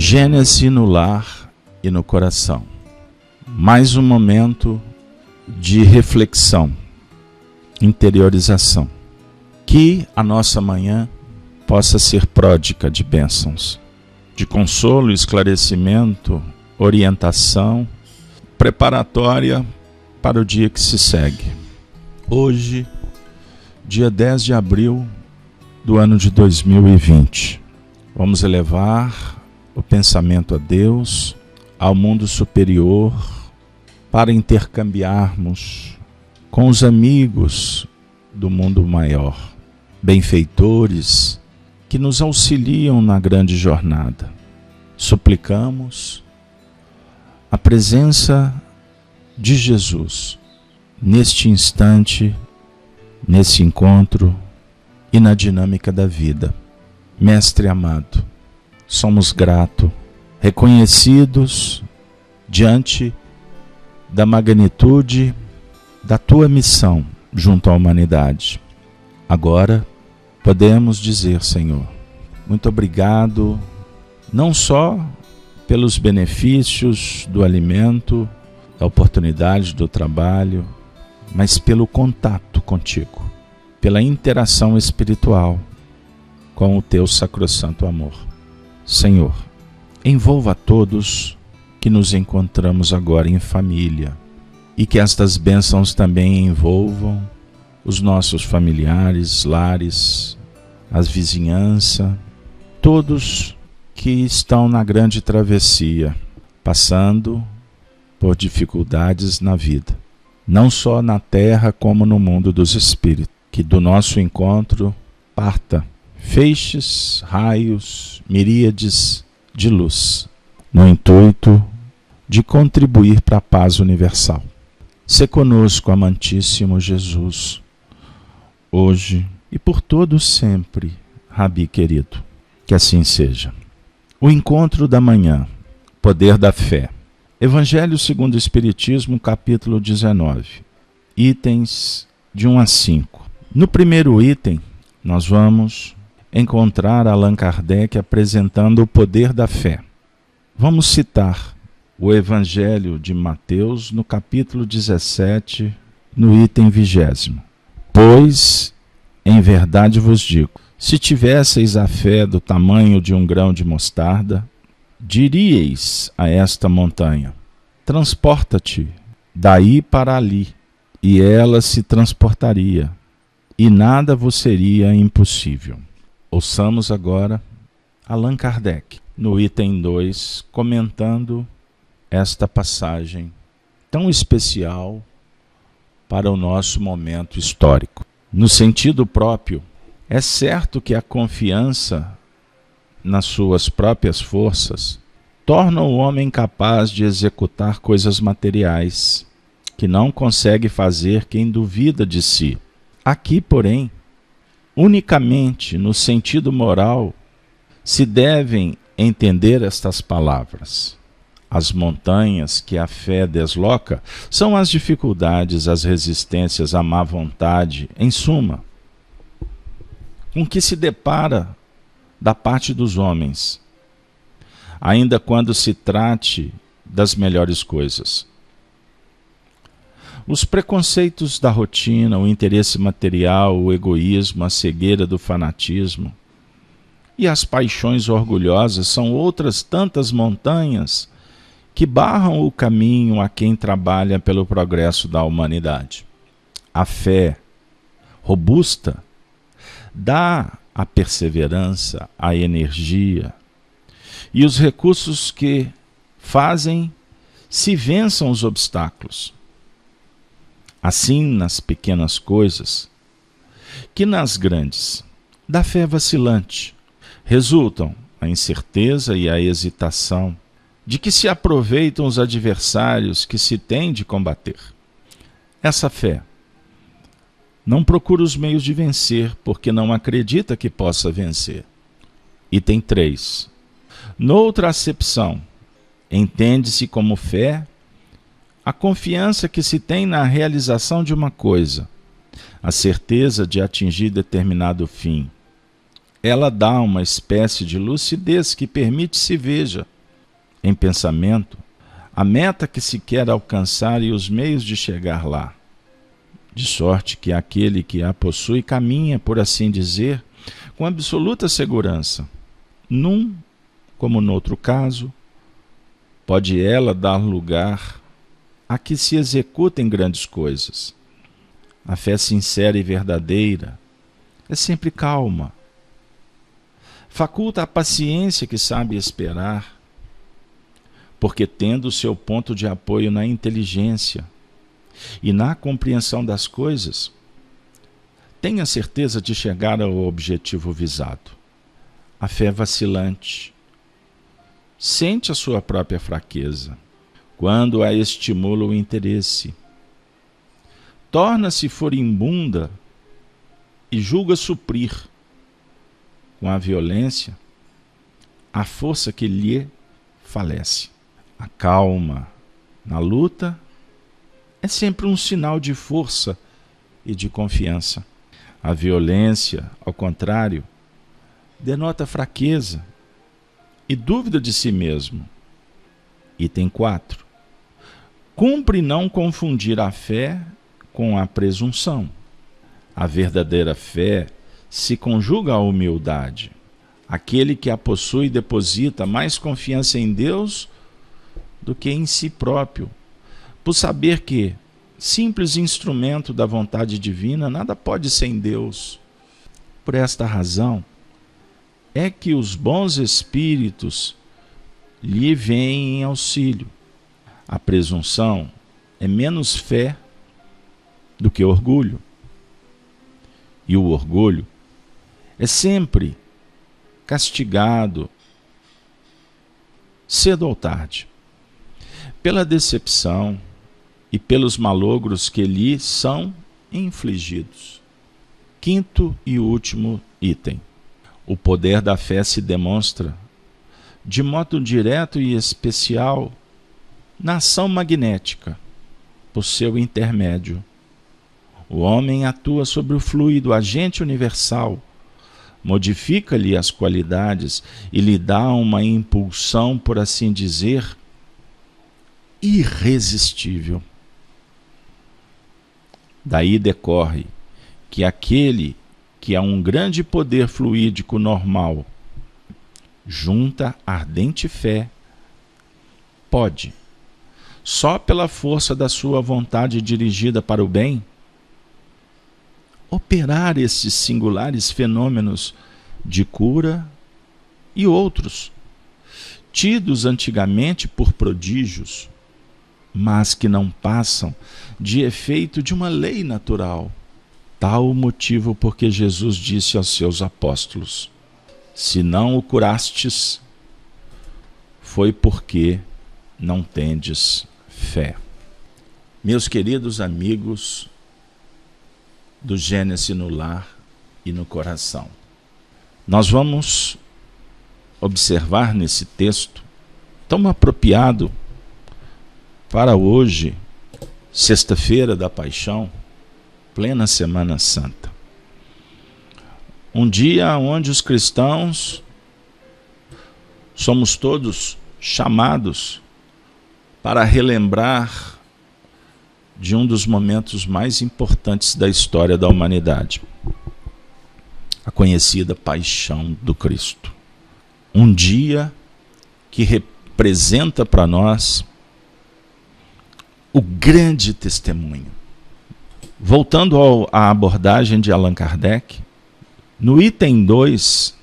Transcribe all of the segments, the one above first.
Gênese no lar e no coração. Mais um momento de reflexão, interiorização. Que a nossa manhã possa ser pródiga de bênçãos, de consolo, esclarecimento, orientação, preparatória para o dia que se segue. Hoje, dia 10 de abril do ano de 2020, vamos elevar o pensamento a Deus, ao mundo superior, para intercambiarmos com os amigos do mundo maior, benfeitores que nos auxiliam na grande jornada. Suplicamos a presença de Jesus neste instante, nesse encontro e na dinâmica da vida. Mestre amado, somos gratos, reconhecidos diante da magnitude da tua missão junto à humanidade. Agora podemos dizer, Senhor, muito obrigado, não só pelos benefícios do alimento, da oportunidade do trabalho, mas pelo contato contigo, pela interação espiritual com o teu sacrossanto amor. Senhor, envolva a todos que nos encontramos agora em família e que estas bênçãos também envolvam os nossos familiares, lares, as vizinhanças, todos que estão na grande travessia, passando por dificuldades na vida, não só na terra como no mundo dos espíritos. Que do nosso encontro parta feixes, raios, miríades de luz, no intuito de contribuir para a paz universal. Sê conosco, amantíssimo Jesus, hoje e por todo sempre, Rabi querido, que assim seja. O encontro da manhã, poder da fé. Evangelho segundo o Espiritismo, capítulo 19, itens de 1 a 5. No primeiro item, nós vamos encontrar Allan Kardec apresentando o poder da fé. Vamos citar o Evangelho de Mateus no capítulo 17, no item 20. Pois, em verdade vos digo, se tivesseis a fé do tamanho de um grão de mostarda, diríeis a esta montanha, transporta-te daí para ali, e ela se transportaria, e nada vos seria impossível. Ouçamos agora Allan Kardec, no item 2, comentando esta passagem tão especial para o nosso momento histórico. No sentido próprio, é certo que a confiança nas suas próprias forças torna o homem capaz de executar coisas materiais que não consegue fazer quem duvida de si. Aqui, porém, unicamente no sentido moral, se devem entender estas palavras. As montanhas que a fé desloca são as dificuldades, as resistências, a má vontade, em suma, com que se depara da parte dos homens, ainda quando se trate das melhores coisas. Os preconceitos da rotina, o interesse material, o egoísmo, a cegueira do fanatismo e as paixões orgulhosas são outras tantas montanhas que barram o caminho a quem trabalha pelo progresso da humanidade. A fé robusta dá a perseverança, a energia e os recursos que fazem se vençam os obstáculos. Assim, nas pequenas coisas, que nas grandes, da fé vacilante, resultam a incerteza e a hesitação de que se aproveitam os adversários que se tem de combater. Essa fé não procura os meios de vencer, porque não acredita que possa vencer. Item 3. Noutra acepção, entende-se como fé a confiança que se tem na realização de uma coisa, a certeza de atingir determinado fim. Ela dá uma espécie de lucidez que permite se veja em pensamento, a meta que se quer alcançar e os meios de chegar lá, de sorte que aquele que a possui caminha, por assim dizer, com absoluta segurança. Num, como noutro caso, pode ela dar lugar a que se executem grandes coisas. A fé sincera e verdadeira é sempre calma. Faculta a paciência que sabe esperar, porque tendo seu ponto de apoio na inteligência e na compreensão das coisas, tem a certeza de chegar ao objetivo visado. A fé vacilante sente a sua própria fraqueza quando a estimula o interesse. Torna-se furibunda e julga suprir, com a violência, a força que lhe falece. A calma na luta é sempre um sinal de força e de confiança. A violência, ao contrário, denota fraqueza e dúvida de si mesmo. Item 4. Cumpre não confundir a fé com a presunção. A verdadeira fé se conjuga à humildade. Aquele que a possui deposita mais confiança em Deus do que em si próprio, por saber que, simples instrumento da vontade divina, nada pode sem Deus. Por esta razão, é que os bons espíritos lhe vêm em auxílio. A presunção é menos fé do que orgulho. E o orgulho é sempre castigado, cedo ou tarde, pela decepção e pelos malogros que lhe são infligidos. Quinto e último item. O poder da fé se demonstra de modo direto e especial na ação magnética, por seu intermédio. O homem atua sobre o fluido agente universal, modifica-lhe as qualidades e lhe dá uma impulsão, por assim dizer, irresistível. Daí decorre que aquele que é um grande poder fluídico normal, junta ardente fé, pode, só pela força da sua vontade dirigida para o bem, operar esses singulares fenômenos de cura e outros, tidos antigamente por prodígios, mas que não passam de efeito de uma lei natural. Tal o motivo porque Jesus disse aos seus apóstolos: se não o curastes, foi porque não tendes fé. Meus queridos amigos do Gênesis no lar e no coração, nós vamos observar nesse texto tão apropriado para hoje, sexta-feira da Paixão, plena Semana Santa. Um dia onde os cristãos somos todos chamados para relembrar de um dos momentos mais importantes da história da humanidade, a conhecida Paixão do Cristo. Um dia que representa para nós o grande testemunho. Voltando à abordagem de Allan Kardec, no item 2,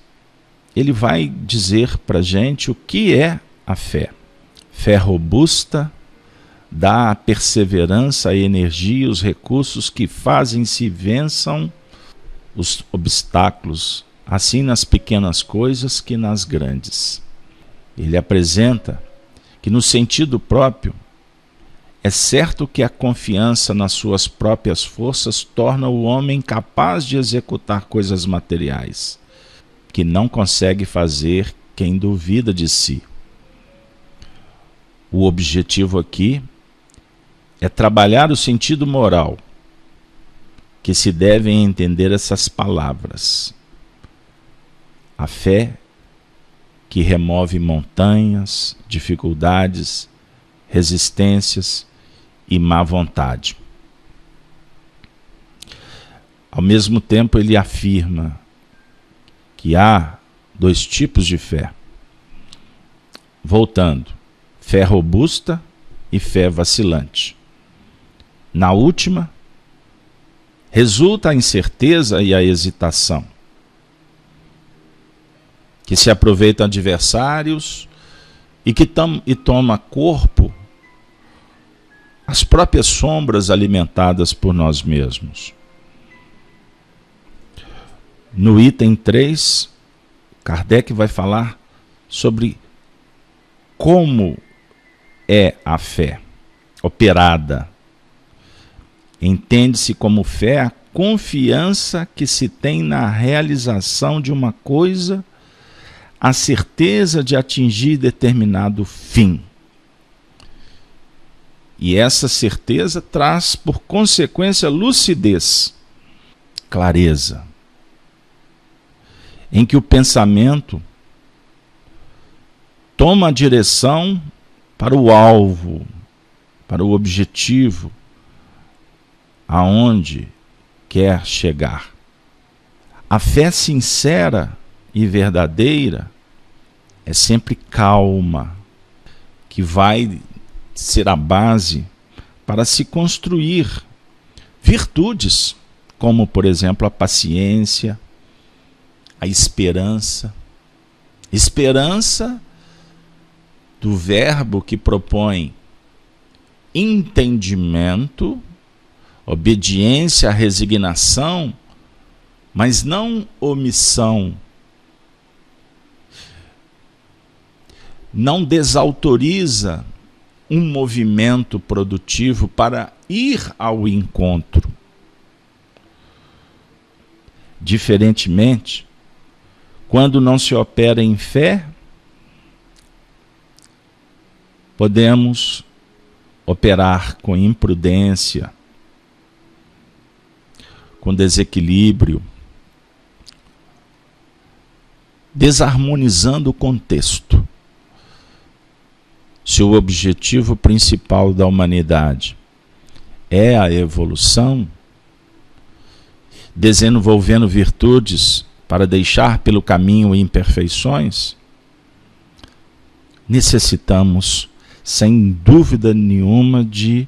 ele vai dizer para a gente o que é a fé. Fé robusta dá a perseverança, a energia, os recursos que fazem-se vençam os obstáculos, assim nas pequenas coisas que nas grandes. Ele apresenta que, no sentido próprio, é certo que a confiança nas suas próprias forças torna o homem capaz de executar coisas materiais, que não consegue fazer quem duvida de si. O objetivo aqui é trabalhar o sentido moral, que se devem entender essas palavras. A fé que remove montanhas, dificuldades, resistências e má vontade. Ao mesmo tempo, ele afirma que há dois tipos de fé. Voltando, fé robusta e fé vacilante. Na última, resulta a incerteza e a hesitação, que se aproveitam adversários e que toma corpo as próprias sombras alimentadas por nós mesmos. No item 3, Kardec vai falar sobre como é a fé operada. Entende-se como fé a confiança que se tem na realização de uma coisa, a certeza de atingir determinado fim. E essa certeza traz por consequência lucidez, clareza, em que o pensamento toma a direção para o alvo, para o objetivo, aonde quer chegar. A fé sincera e verdadeira é sempre calma, que vai ser a base para se construir virtudes, como, por exemplo, a paciência, a esperança. Esperança do verbo que propõe entendimento, obediência, resignação, mas não omissão. Não desautoriza um movimento produtivo para ir ao encontro. Diferentemente, quando não se opera em fé, podemos operar com imprudência, com desequilíbrio, desarmonizando o contexto. Se o objetivo principal da humanidade é a evolução, desenvolvendo virtudes para deixar pelo caminho imperfeições, necessitamos, sem dúvida nenhuma, de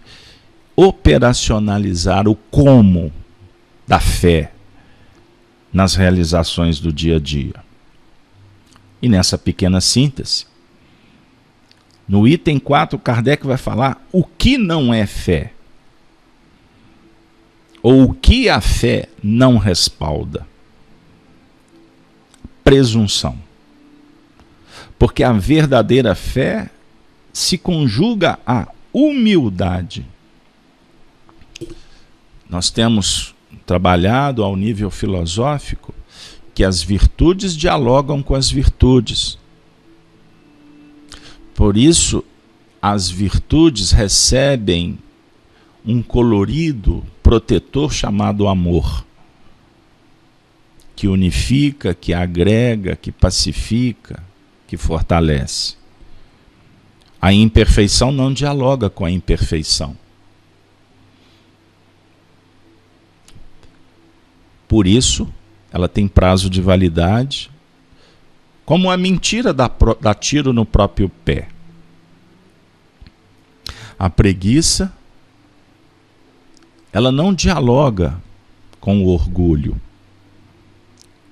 operacionalizar o como da fé nas realizações do dia a dia. E nessa pequena síntese, no item 4, Kardec vai falar o que não é fé, ou o que a fé não respalda. Presunção. Porque a verdadeira fé se conjuga à humildade. Nós temos trabalhado ao nível filosófico que as virtudes dialogam com as virtudes. Por isso, as virtudes recebem um colorido protetor chamado amor, que unifica, que agrega, que pacifica, que fortalece. A imperfeição não dialoga com a imperfeição. Por isso, ela tem prazo de validade, como a mentira dá tiro no próprio pé. A preguiça, ela não dialoga com o orgulho.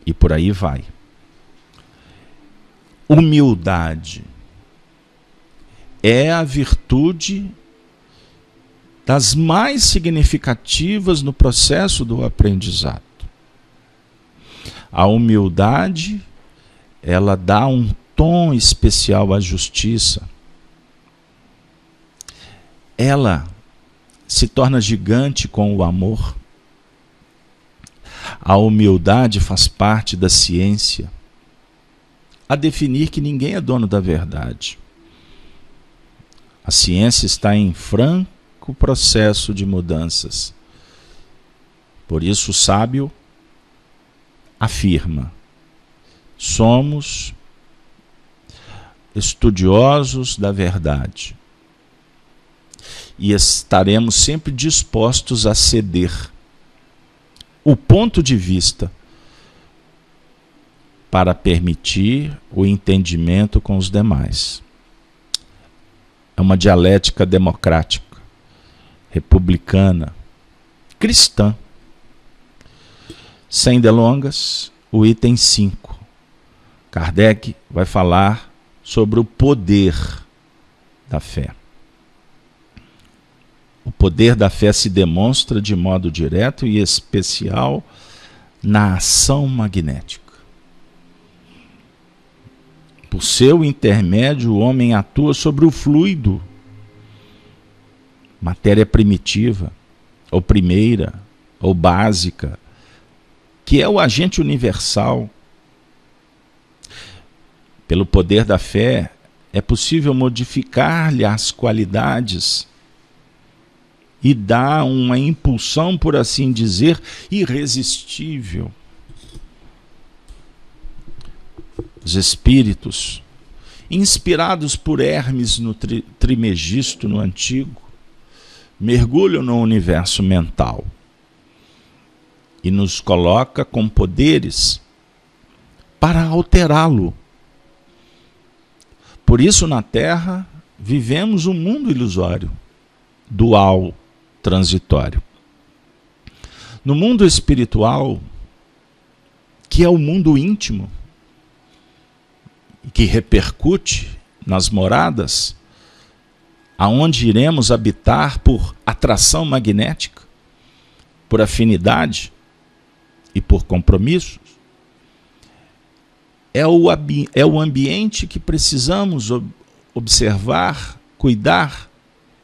E por aí vai. Humildade é a virtude das mais significativas no processo do aprendizado. A humildade, ela dá um tom especial à justiça. Ela se torna gigante com o amor. A humildade faz parte da ciência, a definir que ninguém é dono da verdade. A ciência está em franco processo de mudanças. Por isso o sábio afirma: somos estudiosos da verdade. E estaremos sempre dispostos a ceder o ponto de vista para permitir o entendimento com os demais. É uma dialética democrática, republicana, cristã. Sem delongas, o item 5. Kardec vai falar sobre o poder da fé. O poder da fé se demonstra de modo direto e especial na ação magnética. Por seu intermédio, o homem atua sobre o fluido, matéria primitiva, ou primeira, ou básica, que é o agente universal. Pelo poder da fé, é possível modificar-lhe as qualidades e dar uma impulsão, por assim dizer, irresistível. Os espíritos, inspirados por Hermes no Trimegisto, no Antigo, mergulham no universo mental e nos coloca com poderes para alterá-lo. Por isso, na Terra, vivemos um mundo ilusório, dual, transitório. No mundo espiritual, que é o mundo íntimo, que repercute nas moradas, aonde iremos habitar por atração magnética, por afinidade e por compromissos, é o ambiente que precisamos observar, cuidar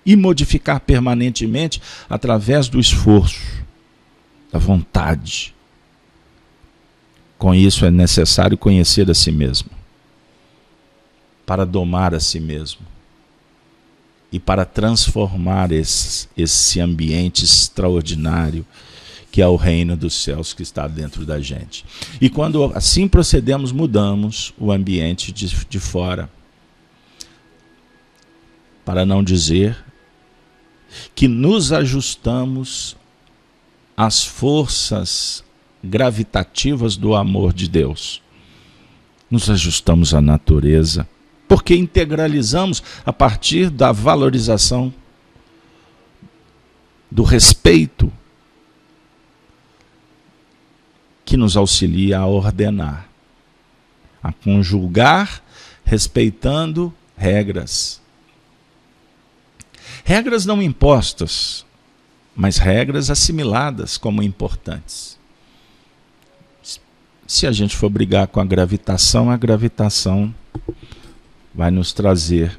e modificar permanentemente através do esforço, da vontade. Com isso é necessário conhecer a si mesmo, para domar a si mesmo e para transformar esse ambiente extraordinário que é o reino dos céus que está dentro da gente. E quando assim procedemos, mudamos o ambiente de fora. Para não dizer que nos ajustamos às forças gravitativas do amor de Deus. Nos ajustamos à natureza, porque integralizamos a partir da valorização, do respeito, que nos auxilia a ordenar, a conjugar, respeitando regras. Regras não impostas, mas regras assimiladas como importantes. Se a gente for brigar com a gravitação vai nos trazer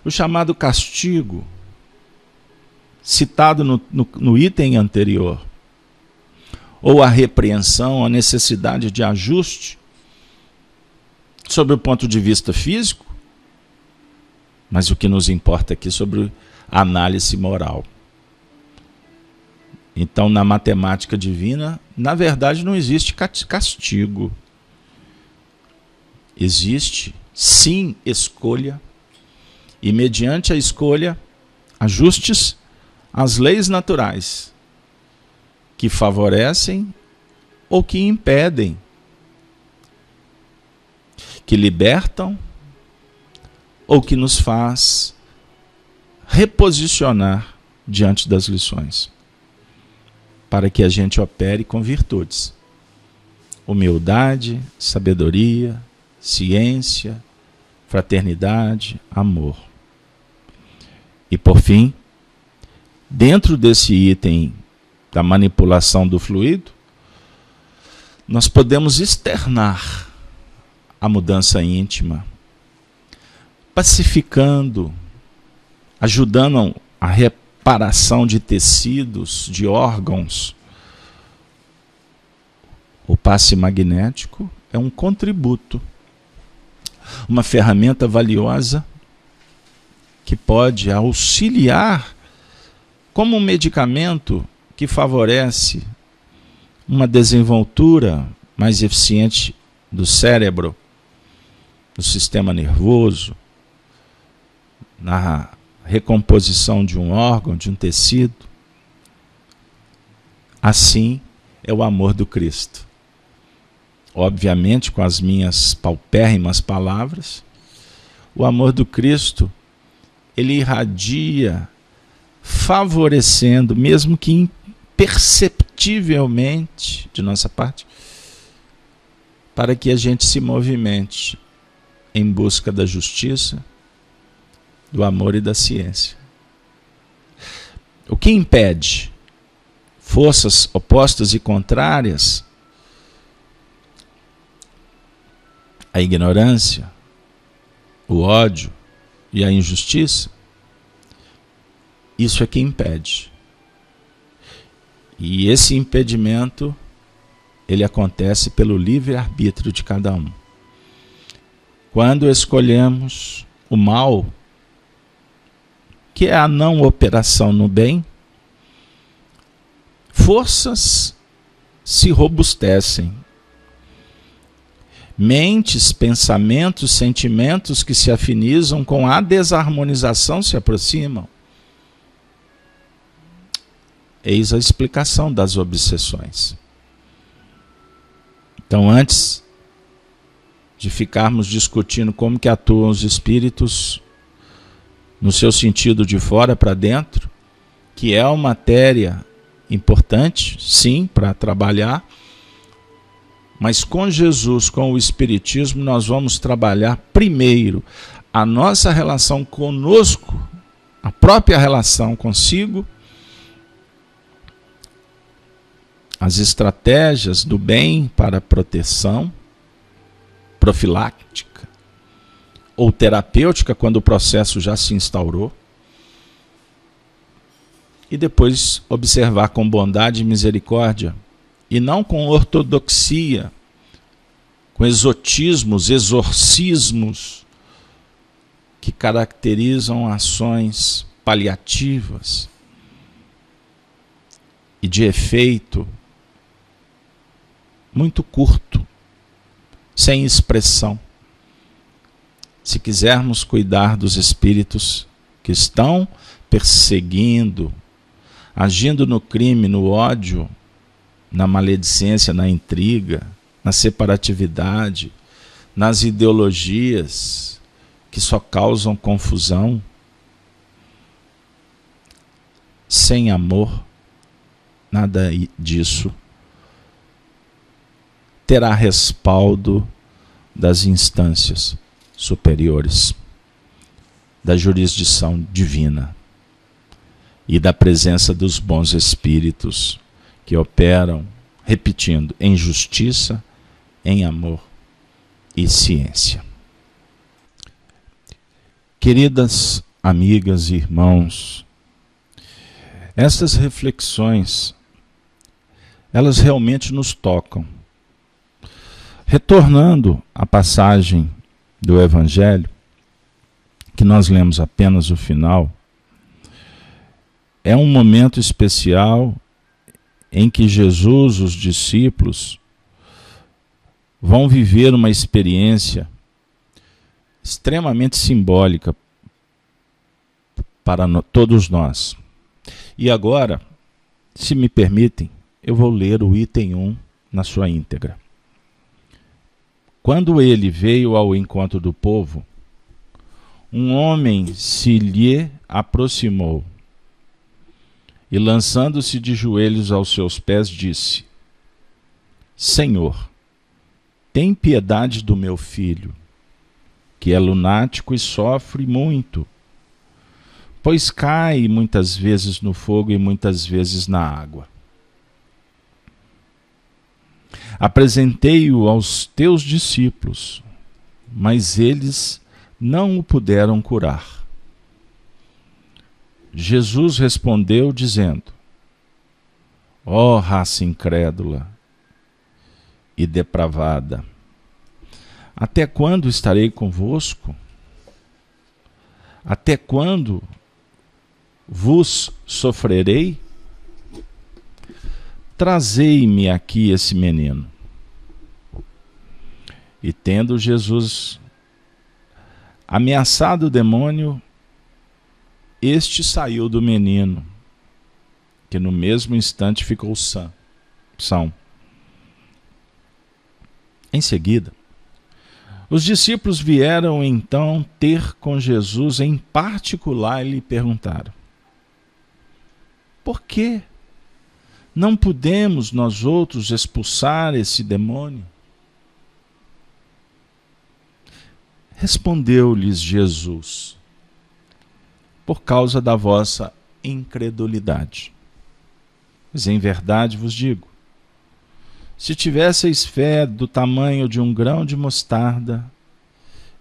o chamado castigo, citado no item anterior, ou a repreensão, a necessidade de ajuste, sobre o ponto de vista físico, mas o que nos importa aqui sobre a análise moral. Então, na matemática divina, na verdade não existe castigo. Existe, sim, escolha, e mediante a escolha, ajustes às leis naturais, que favorecem ou que impedem, que libertam ou que nos faz reposicionar diante das lições, para que a gente opere com virtudes: humildade, sabedoria, ciência, fraternidade, amor. E por fim, dentro desse item da manipulação do fluido, nós podemos externar a mudança íntima, pacificando, ajudando a reparação de tecidos, de órgãos. O passe magnético é um contributo, uma ferramenta valiosa que pode auxiliar como um medicamento que favorece uma desenvoltura mais eficiente do cérebro, no sistema nervoso, na recomposição de um órgão, de um tecido. Assim é o amor do Cristo. Obviamente, com as minhas paupérrimas palavras, o amor do Cristo, ele irradia, favorecendo, mesmo que imperceptivelmente de nossa parte, para que a gente se movimente em busca da justiça, do amor e da ciência. O que impede forças opostas e contrárias, a ignorância, o ódio e a injustiça? Isso é que impede. E esse impedimento, ele acontece pelo livre-arbítrio de cada um. Quando escolhemos o mal, que é a não operação no bem, forças se robustecem. Mentes, pensamentos, sentimentos que se afinizam com a desarmonização se aproximam. Eis a explicação das obsessões. Então, antes de ficarmos discutindo como que atuam os espíritos no seu sentido de fora para dentro, que é uma matéria importante, sim, para trabalhar, mas com Jesus, com o Espiritismo, nós vamos trabalhar primeiro a nossa relação conosco, a própria relação consigo, as estratégias do bem para proteção, profilática ou terapêutica, quando o processo já se instaurou, e depois observar com bondade e misericórdia, e não com ortodoxia, com exotismos, exorcismos, que caracterizam ações paliativas e de efeito muito curto, sem expressão. Se quisermos cuidar dos espíritos que estão perseguindo, agindo no crime, no ódio, na maledicência, na intriga, na separatividade, nas ideologias que só causam confusão, sem amor, nada disso terá respaldo das instâncias superiores, da jurisdição divina e da presença dos bons espíritos que operam, repetindo, em justiça, em amor e ciência. Queridas amigas e irmãos, essas reflexões, elas realmente nos tocam. Retornando à passagem do Evangelho, que nós lemos apenas o final, é um momento especial em que Jesus, os discípulos, vão viver uma experiência extremamente simbólica para todos nós. E agora, se me permitem, eu vou ler o item 1 na sua íntegra. Quando ele veio ao encontro do povo, um homem se lhe aproximou e, lançando-se de joelhos aos seus pés, disse: Senhor, tem piedade do meu filho, que é lunático e sofre muito, pois cai muitas vezes no fogo e muitas vezes na água. Apresentei-o aos teus discípulos, mas eles não o puderam curar. Jesus respondeu dizendo: Ó raça incrédula e depravada, até quando estarei convosco? Até quando vos sofrerei? Trazei-me aqui esse menino. E tendo Jesus Ameaçado o demônio, este saiu do menino, que no mesmo instante ficou são. Em seguida, os discípulos vieram então ter com Jesus em particular e lhe perguntaram: por que não podemos nós outros expulsar esse demônio? Respondeu-lhes Jesus: por causa da vossa incredulidade. Mas em verdade vos digo, se tivesseis fé do tamanho de um grão de mostarda,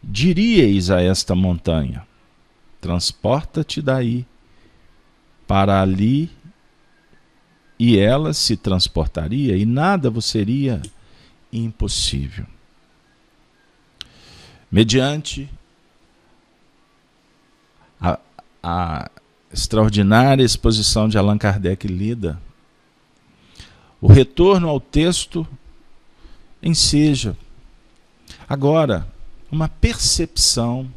diríeis a esta montanha: transporta-te daí para ali, e ela se transportaria, e nada vos seria impossível. Mediante a extraordinária exposição de Allan Kardec lida, o retorno ao texto enseja agora uma percepção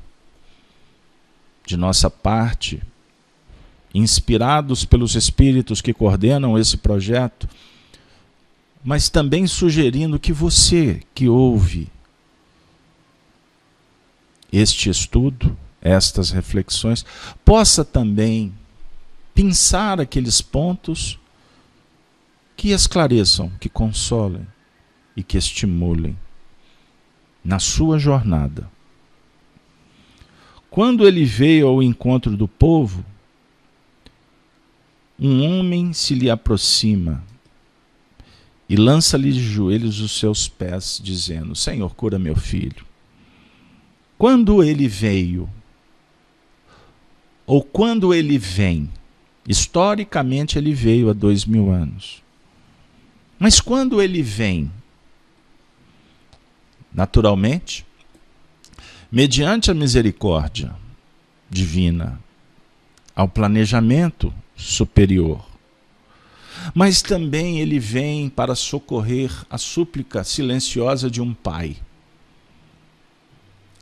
de nossa parte, inspirados pelos espíritos que coordenam esse projeto, mas também sugerindo que você que ouve este estudo, estas reflexões, possa também pensar aqueles pontos que esclareçam, que consolem e que estimulem na sua jornada. Quando ele veio ao encontro do povo, um homem se lhe aproxima e lança-lhe de joelhos os seus pés, dizendo: Senhor, cura meu filho. Quando ele veio, ou quando ele vem, historicamente ele veio há 2000 anos. Mas quando ele vem, naturalmente, mediante a misericórdia divina, ao planejamento superior, mas também ele vem para socorrer a súplica silenciosa de um pai.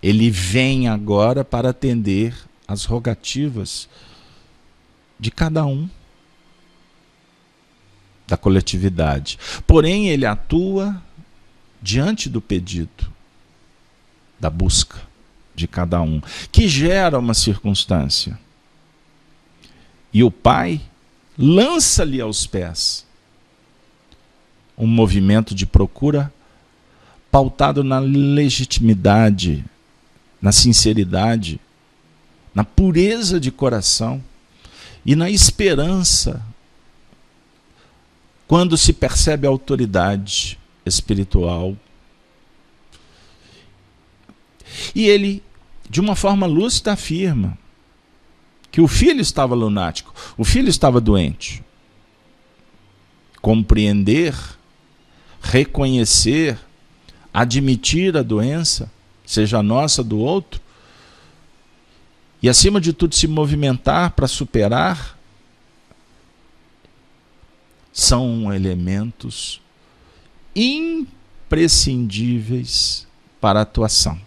Ele vem agora para atender às rogativas de cada um da coletividade. Porém, ele atua diante do pedido, da busca de cada um, que gera uma circunstância. E o Pai lança-lhe aos pés um movimento de procura pautado na legitimidade, na sinceridade, na pureza de coração e na esperança, quando se percebe a autoridade espiritual. E ele, de uma forma lúcida, afirma que o filho estava lunático, o filho estava doente. Compreender, reconhecer, admitir a doença, seja a nossa, do outro, e acima de tudo se movimentar para superar, são elementos imprescindíveis para a atuação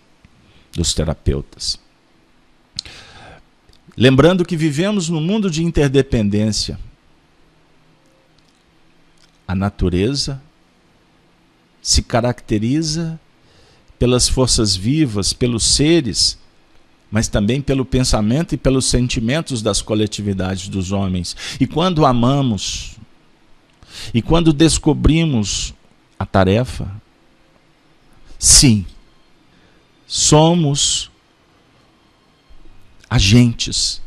dos terapeutas. Lembrando que vivemos num mundo de interdependência. A natureza se caracteriza pelas forças vivas, pelos seres, mas também pelo pensamento e pelos sentimentos das coletividades dos homens. E quando amamos, e quando descobrimos a tarefa, sim, somos agentes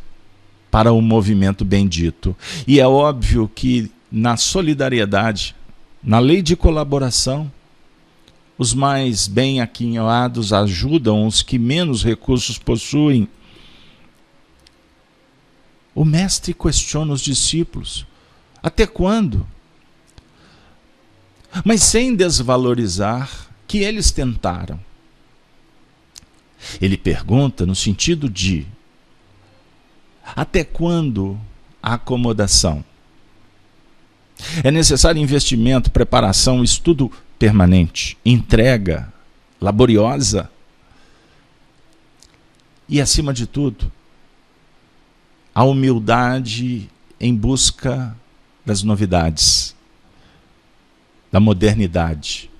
para o movimento bendito. E é óbvio que na solidariedade, na lei de colaboração, os mais bem aquinhoados ajudam os que menos recursos possuem. O mestre questiona os discípulos: até quando? Mas sem desvalorizar que eles tentaram. Ele pergunta no sentido de: até quando a acomodação? É necessário investimento, preparação, estudo permanente, entrega laboriosa. E, acima de tudo, a humildade em busca das novidades, da modernidade,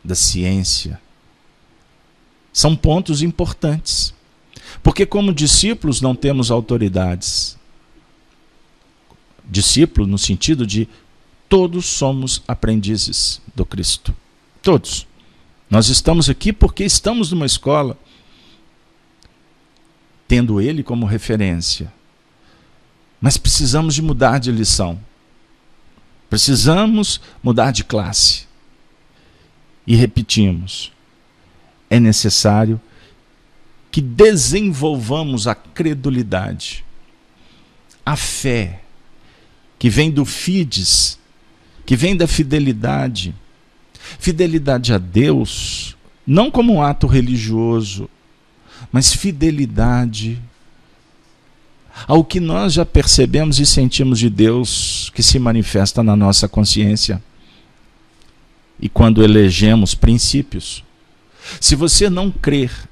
da ciência. São pontos importantes, porque como discípulos não temos autoridades. Discípulo no sentido de todos somos aprendizes do Cristo. Todos. Nós estamos aqui porque estamos numa escola, tendo Ele como referência. Mas precisamos de mudar de lição. Precisamos mudar de classe. E repetimos, é necessário que desenvolvamos a credulidade, a fé, que vem do fides, que vem da fidelidade. Fidelidade a Deus, não como um ato religioso, mas fidelidade ao que nós já percebemos e sentimos de Deus, que se manifesta na nossa consciência. E quando elegemos princípios, se você não crer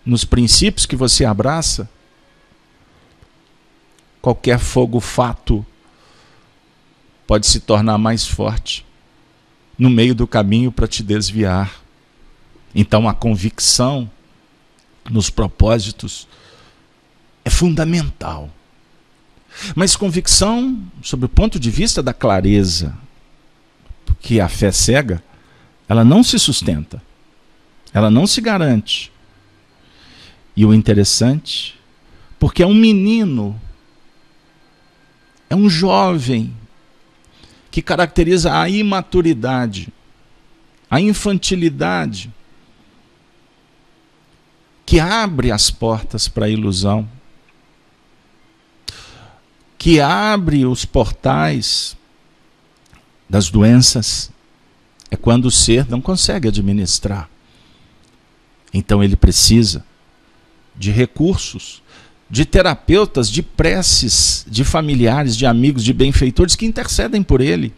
nos princípios que você abraça, qualquer fogo fato pode se tornar mais forte no meio do caminho para te desviar. Então a convicção nos propósitos é fundamental. Mas convicção sob o ponto de vista da clareza, porque a fé cega, ela não se sustenta, ela não se garante. E o interessante, porque é um menino, é um jovem, que caracteriza a imaturidade, a infantilidade, que abre as portas para a ilusão, que abre os portais das doenças, é quando o ser não consegue administrar. Então ele precisa de recursos, de terapeutas, de preces, de familiares, de amigos, de benfeitores que intercedem por ele.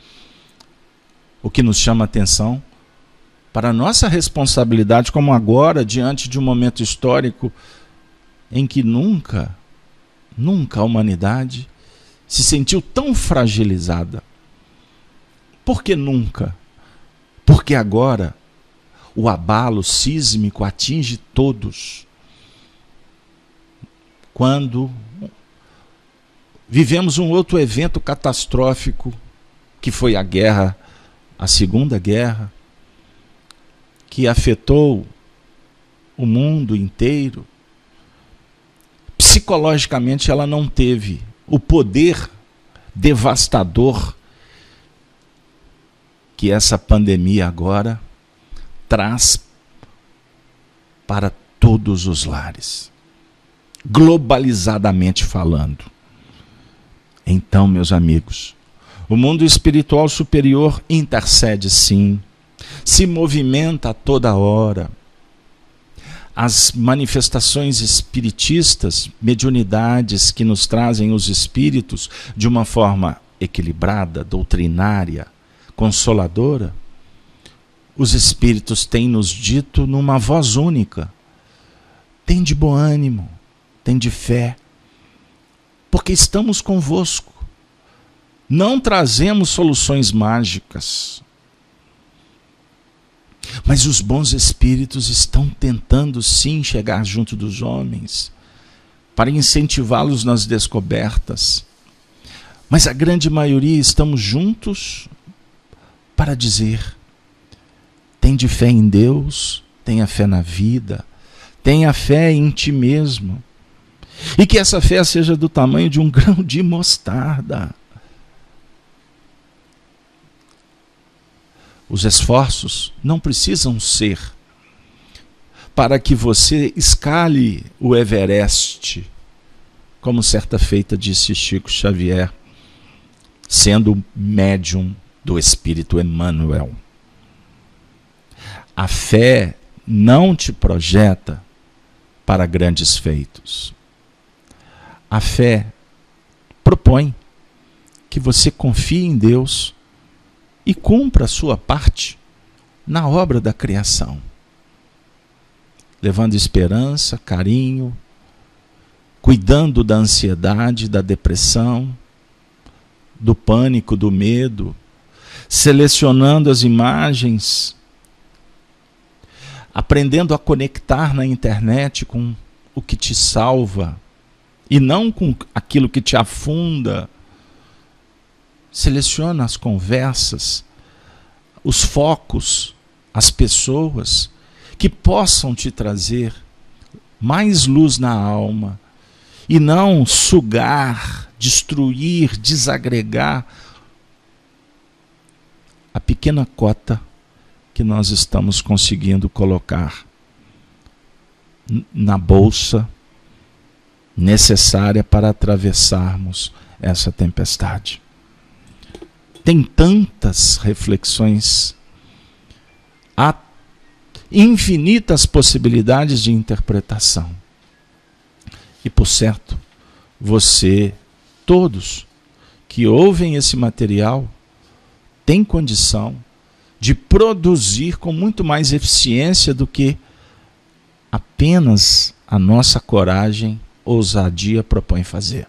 O que nos chama a atenção para a nossa responsabilidade, como agora, diante de um momento histórico em que nunca a humanidade se sentiu tão fragilizada. Por que nunca? Porque agora o abalo sísmico atinge todos. Quando vivemos um outro evento catastrófico, que foi a guerra, a Segunda Guerra, que afetou o mundo inteiro, psicologicamente ela não teve o poder devastador que essa pandemia agora traz para todos os lares, globalizadamente falando. Então, meus amigos, o mundo espiritual superior intercede sim, se movimenta a toda hora. As manifestações espiritistas, mediunidades que nos trazem os espíritos de uma forma equilibrada, doutrinária, consoladora, os espíritos têm nos dito numa voz única: tem de bom ânimo, tem de fé, porque estamos convosco. Não trazemos soluções mágicas, mas os bons espíritos estão tentando sim chegar junto dos homens para incentivá-los nas descobertas. Mas a grande maioria estamos juntos para dizer: tem fé em Deus, tenha fé na vida, tenha fé em ti mesmo. E que essa fé seja do tamanho de um grão de mostarda. Os esforços não precisam ser para que você escale o Everest, como certa feita disse Chico Xavier, sendo médium do Espírito Emmanuel. A fé não te projeta para grandes feitos. A fé propõe que você confie em Deus e cumpra a sua parte na obra da criação, levando esperança, carinho, cuidando da ansiedade, da depressão, do pânico, do medo, selecionando as imagens, aprendendo a conectar na internet com o que te salva e não com aquilo que te afunda. Seleciona as conversas, os focos, as pessoas que possam te trazer mais luz na alma e não sugar, destruir, desagregar a pequena cota que nós estamos conseguindo colocar na bolsa necessária para atravessarmos essa tempestade. Tem tantas reflexões, há infinitas possibilidades de interpretação. E por certo, você, todos que ouvem esse material, têm condição de produzir com muito mais eficiência do que apenas a nossa coragem, ousadia propõe fazer.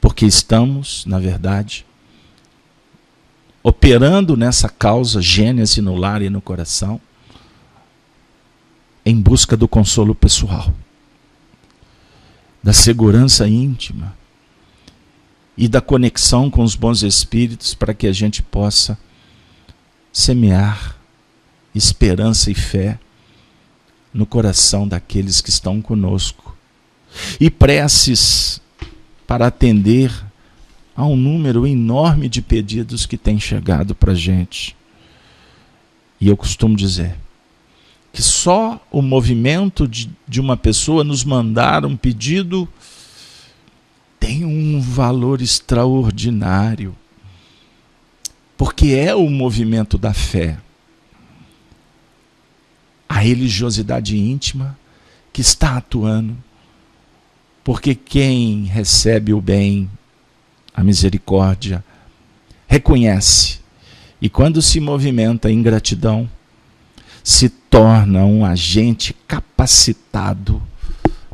Porque estamos, na verdade, operando nessa causa gênese no lar e no coração, em busca do consolo pessoal, da segurança íntima e da conexão com os bons espíritos para que a gente possa semear esperança e fé no coração daqueles que estão conosco e preces para atender a um número enorme de pedidos que tem chegado para a gente. E eu costumo dizer que só o movimento de uma pessoa nos mandar um pedido tem um valor extraordinário, porque é o movimento da fé, a religiosidade íntima que está atuando, porque quem recebe o bem, a misericórdia, reconhece, e quando se movimenta em gratidão, se torna um agente capacitado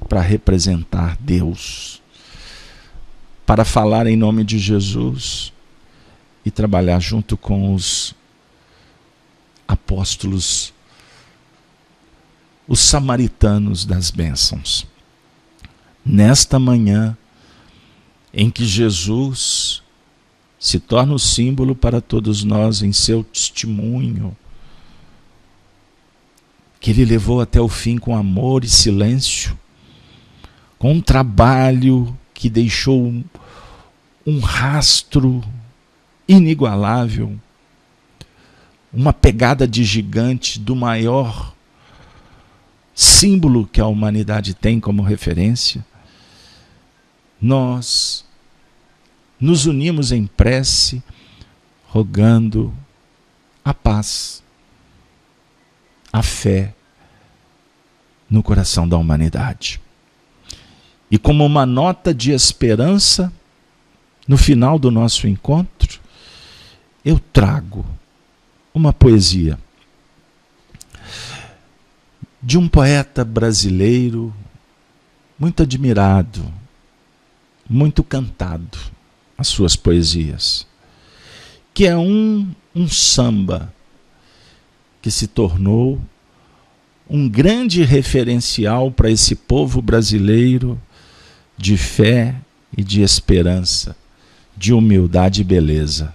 para representar Deus, para falar em nome de Jesus e trabalhar junto com os apóstolos, os samaritanos das bênçãos. Nesta manhã em que Jesus se torna o símbolo para todos nós em seu testemunho, que ele levou até o fim com amor e silêncio, com um trabalho que deixou um rastro inigualável, uma pegada de gigante do maior símbolo que a humanidade tem como referência. Nós nos unimos em prece, rogando a paz, a fé no coração da humanidade. E como uma nota de esperança, no final do nosso encontro, eu trago uma poesia de um poeta brasileiro muito admirado, muito cantado, as suas poesias, que é um samba que se tornou um grande referencial para esse povo brasileiro de fé e de esperança, de humildade e beleza.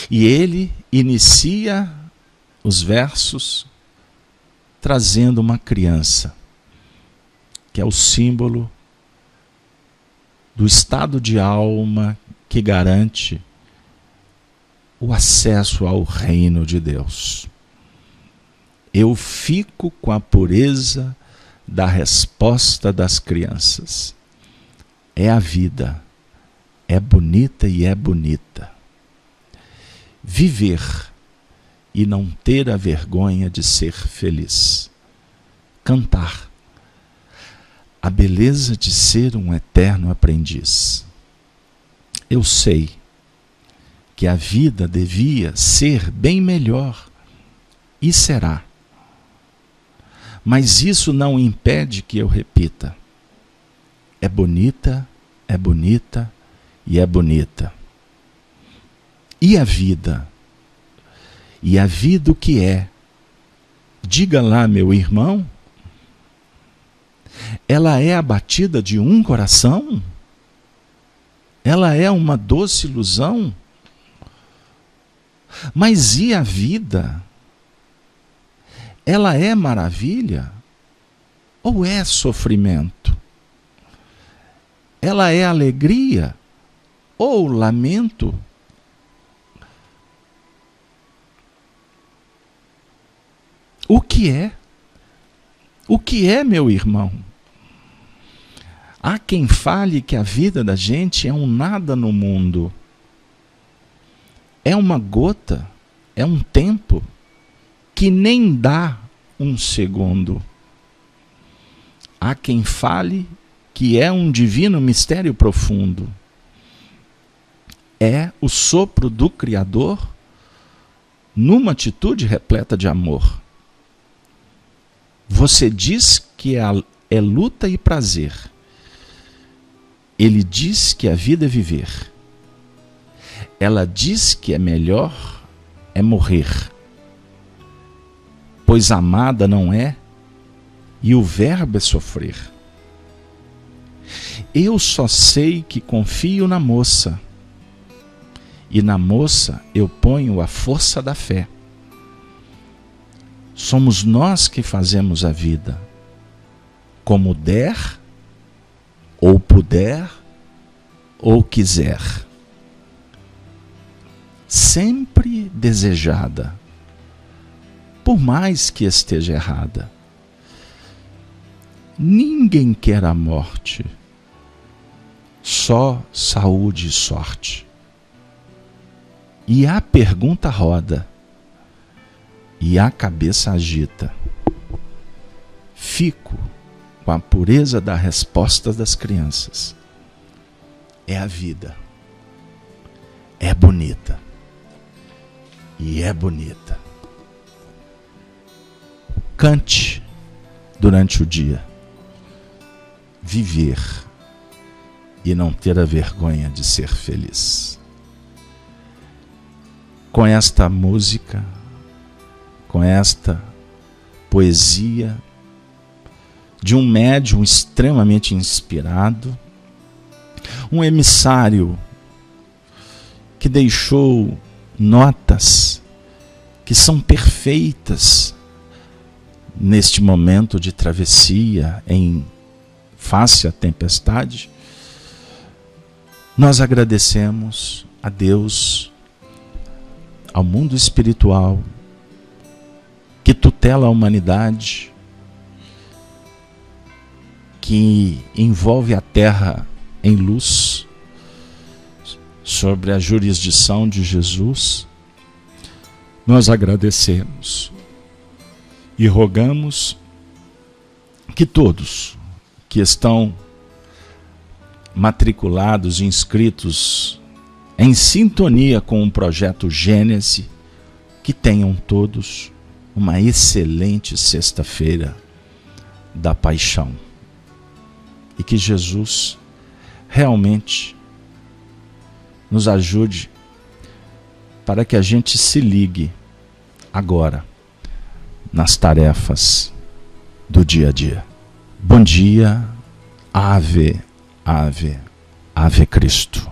E ele inicia os versos trazendo uma criança, que é o símbolo do estado de alma que garante o acesso ao reino de Deus. Eu fico com a pureza da resposta das crianças. É a vida, é bonita e é bonita. Viver e não ter a vergonha de ser feliz. Cantar a beleza de ser um eterno aprendiz. Eu sei que a vida devia ser bem melhor, e será. Mas isso não impede que eu repita. É bonita, é bonita e é bonita. E a vida? E a vida o que é? Diga lá, meu irmão. Ela é a batida de um coração? Ela é uma doce ilusão? Mas e a vida? Ela é maravilha? Ou é sofrimento? Ela é alegria? Ou lamento? O que é? O que é, meu irmão? Há quem fale que a vida da gente é um nada no mundo. É uma gota, é um tempo que nem dá um segundo. Há quem fale que é um divino mistério profundo. É o sopro do Criador numa atitude repleta de amor. Você diz que é luta e prazer. Ele diz que a vida é viver. Ela diz que é melhor é morrer. Pois amada não é, e o verbo é sofrer. Eu só sei que confio na moça, e na moça eu ponho a força da fé. Somos nós que fazemos a vida, como der, ou puder, ou quiser. Sempre desejada, por mais que esteja errada. Ninguém quer a morte, só saúde e sorte. E a pergunta roda, e a cabeça agita. Fico com a pureza da resposta das crianças. É a vida. É bonita. E é bonita. Cante durante o dia. Viver e não ter a vergonha de ser feliz. Com esta música, com esta poesia de um médium extremamente inspirado, um emissário que deixou notas que são perfeitas neste momento de travessia em face à tempestade, nós agradecemos a Deus, ao mundo espiritual, que tutela a humanidade, que envolve a terra em luz, sobre a jurisdição de Jesus. Nós agradecemos e rogamos que todos que estão matriculados e inscritos em sintonia com o projeto Gênese, que tenham todos uma excelente sexta-feira da paixão. E que Jesus realmente nos ajude para que a gente se ligue agora nas tarefas do dia a dia. Bom dia, Ave, Ave, Ave Cristo.